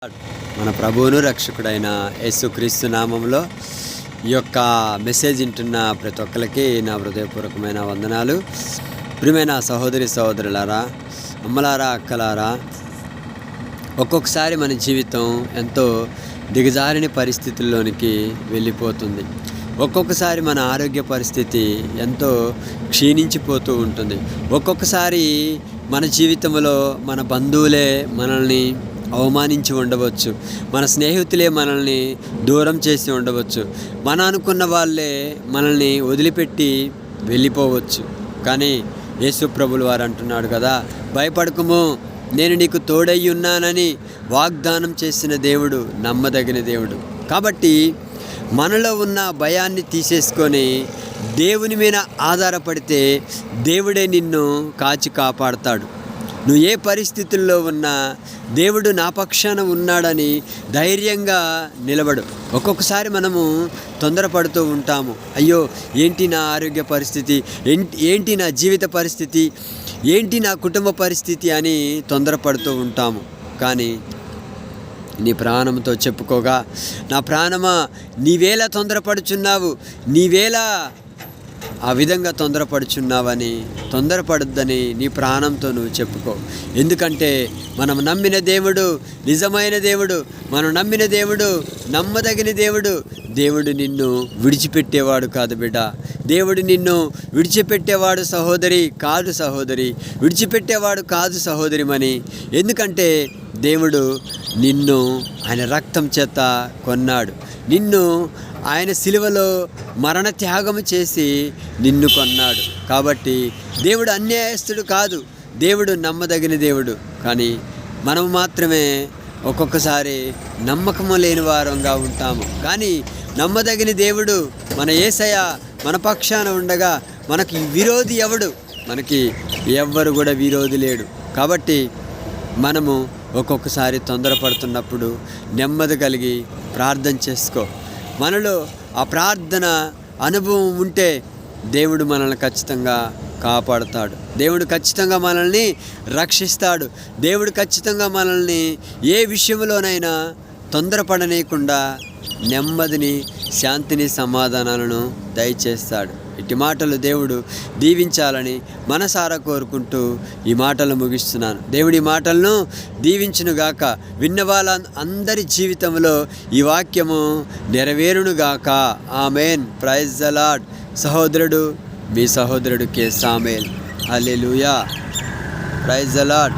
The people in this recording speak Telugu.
మన ప్రభువును రక్షకుడైన యేసుక్రీస్తు నామంలో ఈ యొక్క మెసేజ్ వింటున్న ప్రతి ఒక్కరికి నా హృదయపూర్వకమైన వందనాలు. ప్రియమైన సహోదరి సహోదరులారా, అమ్మలారా, అక్కలారా, ఒక్కొక్కసారి మన జీవితం ఎంతో దిగజారిన పరిస్థితుల్లోనికి వెళ్ళిపోతుంది. ఒక్కొక్కసారి మన ఆరోగ్య పరిస్థితి ఎంతో క్షీణించిపోతూ ఉంటుంది. ఒక్కొక్కసారి మన జీవితంలో మన బంధువులే మనల్ని అవమానించి ఉండవచ్చు, మన స్నేహితులే మనల్ని దూరం చేసి ఉండవచ్చు, మన అనుకున్న వాళ్ళే మనల్ని వదిలిపెట్టి వెళ్ళిపోవచ్చు. కానీ యేసు ప్రభులు వారు అంటున్నాడు కదా, భయపడకుము, నేను నీకు తోడై ఉన్నానని వాగ్దానం చేసిన దేవుడు నమ్మదగిన దేవుడు. కాబట్టి మనలో ఉన్న భయాన్ని తీసేసుకొని దేవుని మీద ఆధారపడితే దేవుడే నిన్ను కాచి కాపాడతాడు. నువ్వు ఏ పరిస్థితుల్లో ఉన్నా దేవుడు నా పక్షాన ఉన్నాడని ధైర్యంగా నిలబడు. ఒక్కొక్కసారి మనము తొందరపడుతూ ఉంటాము. అయ్యో, ఏంటి నా ఆరోగ్య పరిస్థితి, ఏంటి నా జీవిత పరిస్థితి, ఏంటి నా కుటుంబ పరిస్థితి అని తొందరపడుతూ ఉంటాము. కానీ నీ ప్రాణంతో చెప్పుకోగా, నా ప్రాణమా, నీవేలా తొందరపడుచున్నావు, నీవేలా ఆ విధంగా తొందరపడుచున్నావని, తొందరపడొద్దని నీ ప్రాణంతో నువ్వు చెప్పుకో. ఎందుకంటే మనం నమ్మిన దేవుడు నిజమైన దేవుడు, మనం నమ్మిన దేవుడు నమ్మదగిన దేవుడు. దేవుడు నిన్ను విడిచిపెట్టేవాడు కాదు బిడ్డ. దేవుడు నిన్ను విడిచిపెట్టేవాడు సహోదరి కాదు, సహోదరి విడిచిపెట్టేవాడు కాదు సహోదరిమని. ఎందుకంటే దేవుడు నిన్ను ఆయన రక్తం చేత కొన్నాడు. నిన్ను ఆయన సిలువలో మరణ త్యాగము చేసి నిన్ను కొన్నాడు. కాబట్టి దేవుడు అన్యాయస్తుడు కాదు, దేవుడు నమ్మదగిన దేవుడు. కానీ మనం మాత్రమే ఒక్కొక్కసారి నమ్మకము లేని వారంగా ఉంటాము. కానీ నమ్మదగిన దేవుడు మన యేసయ్య మన పక్షాన ఉండగా మనకి విరోధి ఎవడు? మనకి ఎవ్వరు కూడా విరోధి లేడు. కాబట్టి మనము ఒక్కొక్కసారి తొందరపడుతున్నప్పుడు నెమ్మది కలిగి ప్రార్థన చేసుకో. మనలో ఆ ప్రార్థన అనుభవం ఉంటే దేవుడు మనల్ని ఖచ్చితంగా కాపాడుతాడు. దేవుడు ఖచ్చితంగా మనల్ని రక్షిస్తాడు. దేవుడు ఖచ్చితంగా మనల్ని ఏ విషయంలోనైనా తొందరపడనీయకుండా నెమ్మదిని, శాంతిని, సమాధానాలను దయచేస్తాడు. ఇట్టి మాటలు దేవుడు దీవించాలని మనసారా కోరుకుంటూ ఈ మాటలు ముగిస్తున్నాను. దేవుడి మాటలను దీవించునుగాక. విన్న వాళ్ళ అందరి జీవితంలో ఈ వాక్యము నెరవేరునుగాక. ఆమేన్. Praise the lord. సహోదరుడు మీ సహోదరుడు K Samuel. Hallelujah. Praise the lord.